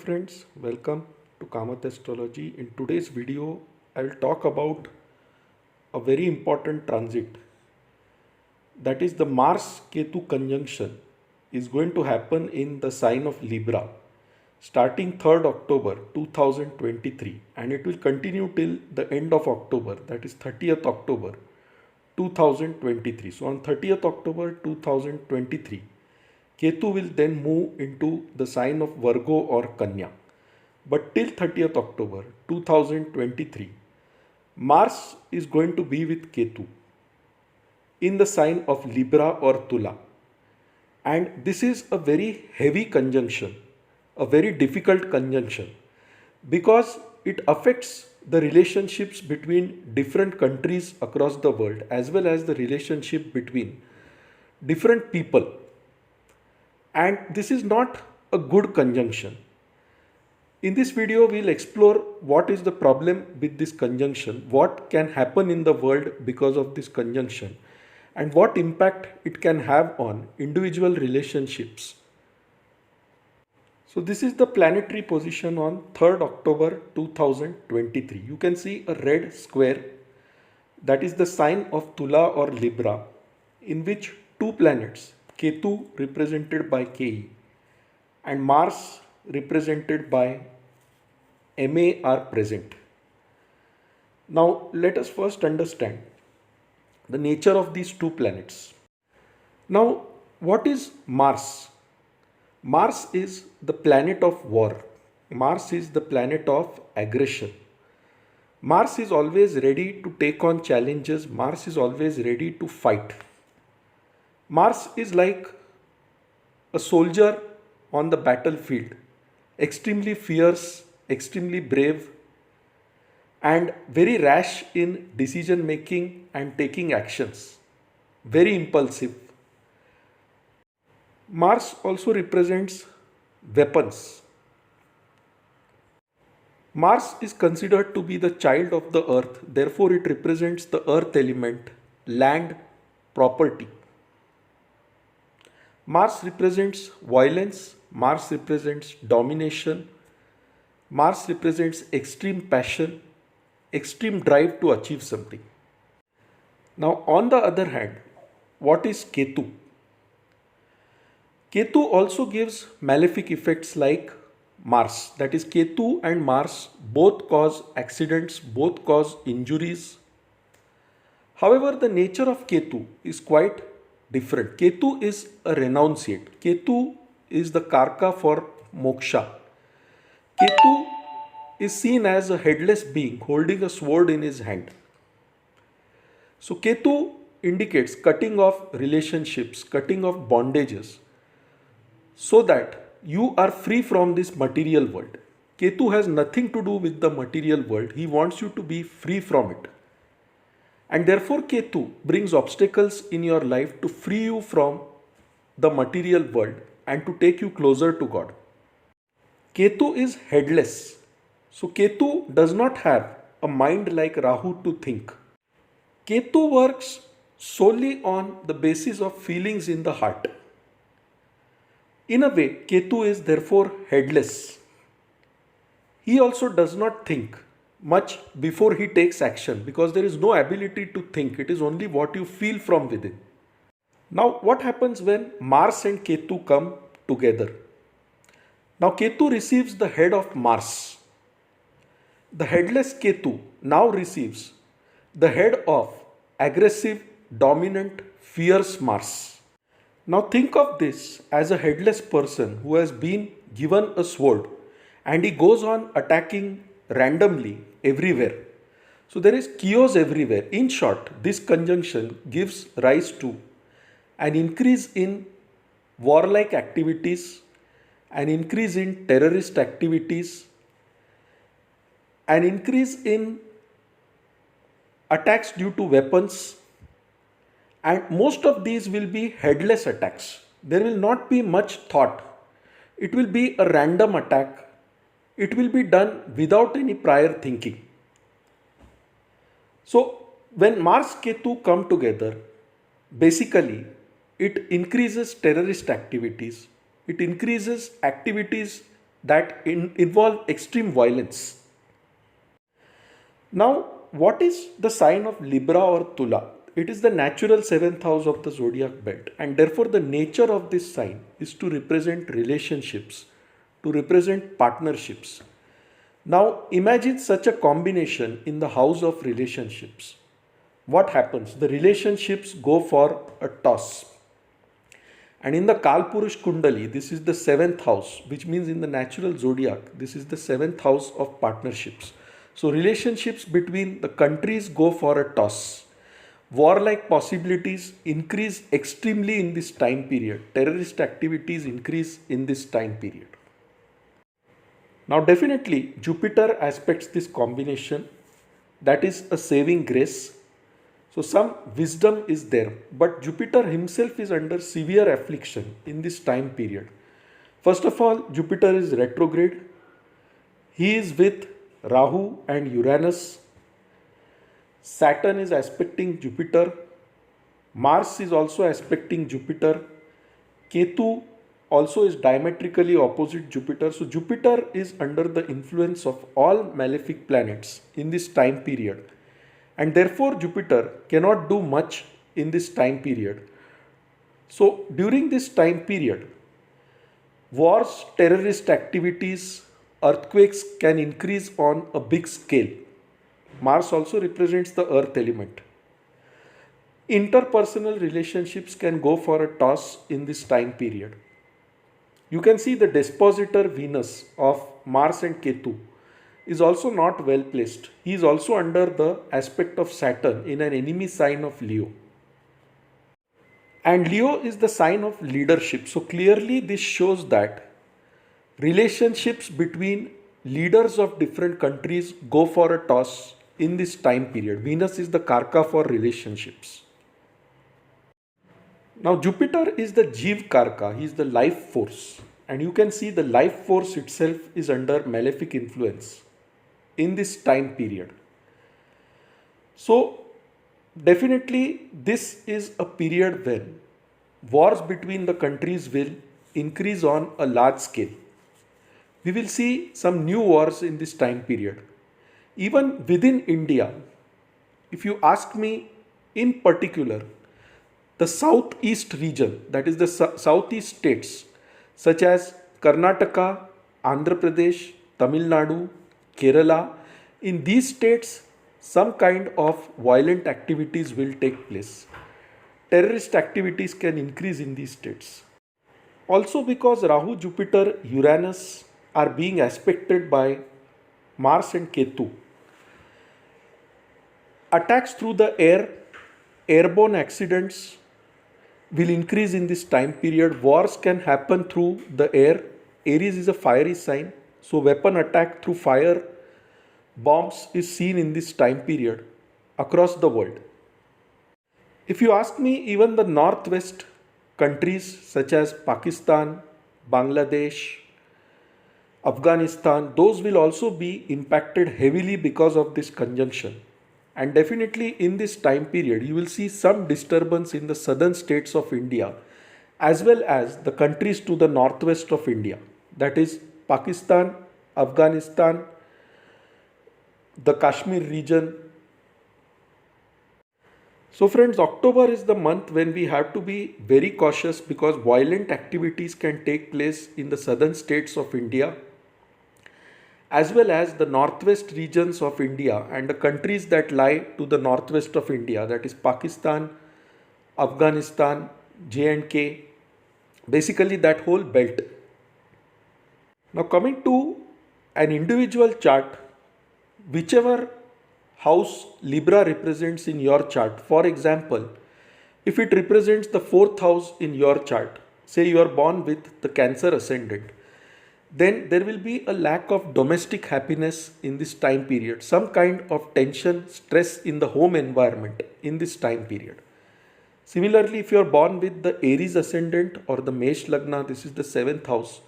friends, welcome to Kamath Astrology. In today's video, I will talk about a very important transit, that is the Mars Ketu conjunction is going to happen in the sign of Libra starting 3rd October 2023 and it will continue till the end of October, that is 30th October 2023. So on 30th October 2023, Ketu will then move into the sign of Virgo or Kanya. But till 30th October 2023, Mars is going to be with Ketu in the sign of Libra or Tula. And this is a very heavy conjunction, a very difficult conjunction, because it affects the relationships between different countries across the world as well as the relationship between different people. And this is not a good conjunction. In this video, we'll explore what is the problem with this conjunction, what can happen in the world because of this conjunction, and what impact it can have on individual relationships. So this is the planetary position on 3rd October 2023. You can see a red square, that is the sign of Tula or Libra, in which two planets, Ketu represented by Ke and Mars represented by Ma, are present. Now let us first understand the nature of these two planets. Now, what is Mars? Mars is the planet of war. Mars is the planet of aggression. Mars is always ready to take on challenges. Mars is always ready to fight. Mars is like a soldier on the battlefield, extremely fierce, extremely brave, and very rash in decision making and taking actions, very impulsive. Mars also represents weapons. Mars is considered to be the child of the earth, therefore it represents the earth element, land, property. Mars represents violence, Mars represents domination, Mars represents extreme passion, extreme drive to achieve something. Now, on the other hand, what is Ketu? Ketu also gives malefic effects like Mars. That is, Ketu and Mars both cause accidents, both cause injuries. However, the nature of Ketu is quite different. Ketu is a renunciate. Ketu is the karka for moksha. Ketu is seen as a headless being holding a sword in his hand. So Ketu indicates cutting off relationships, cutting off bondages, so that you are free from this material world. Ketu has nothing to do with the material world. He wants you to be free from it. And therefore Ketu brings obstacles in your life to free you from the material world and to take you closer to God. Ketu is headless. So Ketu does not have a mind like Rahu to think. Ketu works solely on the basis of feelings in the heart. In a way, Ketu is therefore headless. He also does not think much before he takes action because there is no ability to think. It is only what you feel from within. Now, what happens when Mars and Ketu come together? Now, Ketu receives the head of Mars. The headless Ketu now receives the head of aggressive, dominant, fierce Mars. Now think of this as a headless person who has been given a sword and he goes on attacking randomly everywhere. So there is chaos everywhere. In short, this conjunction gives rise to an increase in warlike activities, an increase in terrorist activities, an increase in attacks due to weapons, and most of these will be headless attacks. There will not be much thought. It will be a random attack. It will be done without any prior thinking. So when Mars Ketu come together, basically it increases terrorist activities. It increases activities that involve extreme violence. Now, what is the sign of Libra or Tula? It is the natural seventh house of the zodiac belt, and therefore, the nature of this sign is to represent relationships, to represent partnerships. Now, imagine such a combination in the house of relationships. What happens? The relationships go for a toss. And in the Kalpurush Kundali, this is the seventh house, which means in the natural zodiac, this is the seventh house of partnerships. So, relationships between the countries go for a toss. Warlike possibilities increase extremely in this time period. Terrorist activities increase in this time period. Now, definitely, Jupiter aspects this combination, that is a saving grace. So, some wisdom is there, but Jupiter himself is under severe affliction in this time period. First of all, Jupiter is retrograde. He is with Rahu and Uranus. Saturn is aspecting Jupiter. Mars is also aspecting Jupiter. Ketu also is diametrically opposite Jupiter. So, Jupiter is under the influence of all malefic planets in this time period. And therefore, Jupiter cannot do much in this time period. So, during this time period, wars, terrorist activities, earthquakes can increase on a big scale. Mars also represents the earth element. Interpersonal relationships can go for a toss in this time period. You can see the dispositor Venus of Mars and Ketu is also not well placed. He is also under the aspect of Saturn in an enemy sign of Leo. And Leo is the sign of leadership. So clearly this shows that relationships between leaders of different countries go for a toss in this time period. Venus is the Karka for relationships. Now Jupiter is the Jeev Karka, he is the life force. And you can see the life force itself is under malefic influence in this time period. So definitely this is a period when wars between the countries will increase on a large scale. We will see some new wars in this time period. Even within India, if you ask me in particular, the southeast region, that is the southeast states such as Karnataka, Andhra Pradesh, Tamil Nadu, Kerala, in these states some kind of violent activities will take place. Terrorist activities can increase in these states. Also because Rahu, Jupiter, Uranus are being aspected by Mars and Ketu. Attacks through the air, airborne accidents will increase in this time period. Wars can happen through the air. Aries is a fiery sign. So weapon attack through fire, bombs is seen in this time period across the world. If you ask me, even the northwest countries such as Pakistan, Bangladesh, Afghanistan, those will also be impacted heavily because of this conjunction. And definitely in this time period, you will see some disturbance in the southern states of India as well as the countries to the northwest of India. That is Pakistan, Afghanistan, the Kashmir region. So friends, October is the month when we have to be very cautious because violent activities can take place in the southern states of India as well as the northwest regions of India and the countries that lie to the northwest of India, that is Pakistan, Afghanistan, J&K, basically that whole belt. Now coming to an individual chart, whichever house Libra represents in your chart, for example, if it represents the fourth house in your chart, say you are born with the Cancer ascendant, then there will be a lack of domestic happiness in this time period, some kind of tension, stress in the home environment in this time period. Similarly, if you are born with the Aries ascendant or the Mesh Lagna, this is the seventh house.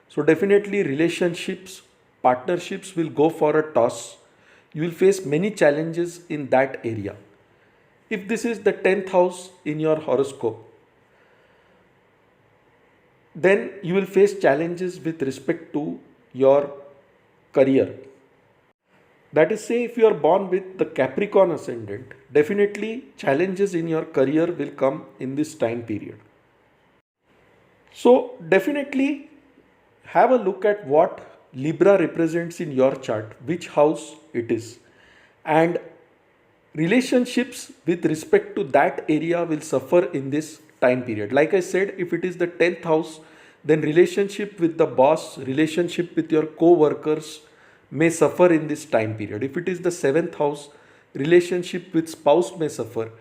So definitely relationships, partnerships will go for a toss. You will face many challenges in that area. If this is the 10th house in your horoscope, then you will face challenges with respect to your career. That is, say, if you are born with the Capricorn ascendant, definitely challenges in your career will come in this time period. So, definitely have a look at what Libra represents in your chart, which house it is, and relationships with respect to that area will suffer in this time period. Like I said, if it is the 10th house, then relationship with the boss, relationship with your co-workers may suffer in this time period. If it is the 7th house, relationship with spouse may suffer.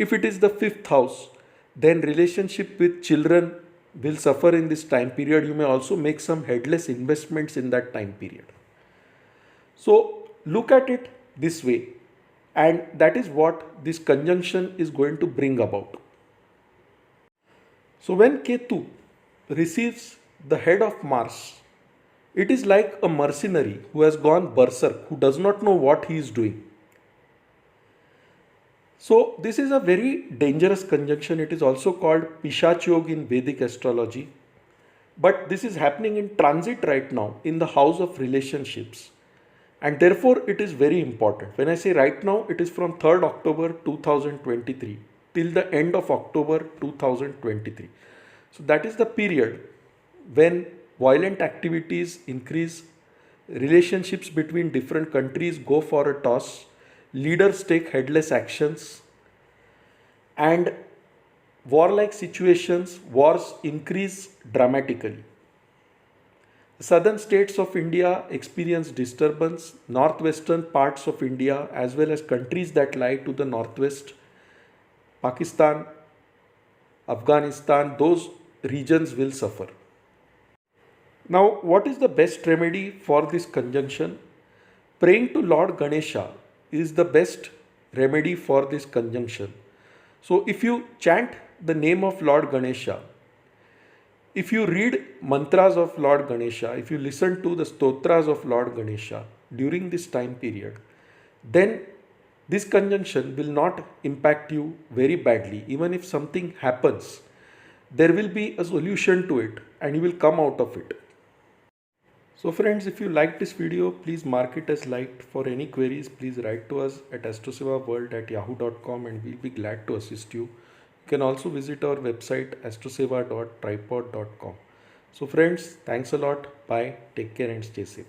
If it is the 5th house, then relationship with children will suffer in this time period. You may also make some headless investments in that time period. So look at it this way, and that is what this conjunction is going to bring about. So when Ketu receives the head of Mars, it is like a mercenary who has gone berserk, who does not know what he is doing. So this is a very dangerous conjunction. It is also called Pishach Yog in Vedic astrology. But this is happening in transit right now in the house of relationships. And therefore it is very important. When I say right now, it is from 3rd October 2023 till the end of October 2023. So that is the period when violent activities increase, relationships between different countries go for a toss, leaders take headless actions, and warlike situations, wars increase dramatically. The southern states of India experience disturbance, northwestern parts of India as well as countries that lie to the northwest, Pakistan, Afghanistan, those regions will suffer. Now, what is the best remedy for this conjunction? Praying to Lord Ganesha is the best remedy for this conjunction. So, if you chant the name of Lord Ganesha, if you read mantras of Lord Ganesha, if you listen to the stotras of Lord Ganesha during this time period, then this conjunction will not impact you very badly. Even if something happens, there will be a solution to it and you will come out of it. So friends, if you liked this video, please mark it as liked. For any queries, please write to us at astrosevaworld@yahoo.com and we'll be glad to assist you. You can also visit our website astroseva.tripod.com. So friends, thanks a lot. Bye. Take care and stay safe.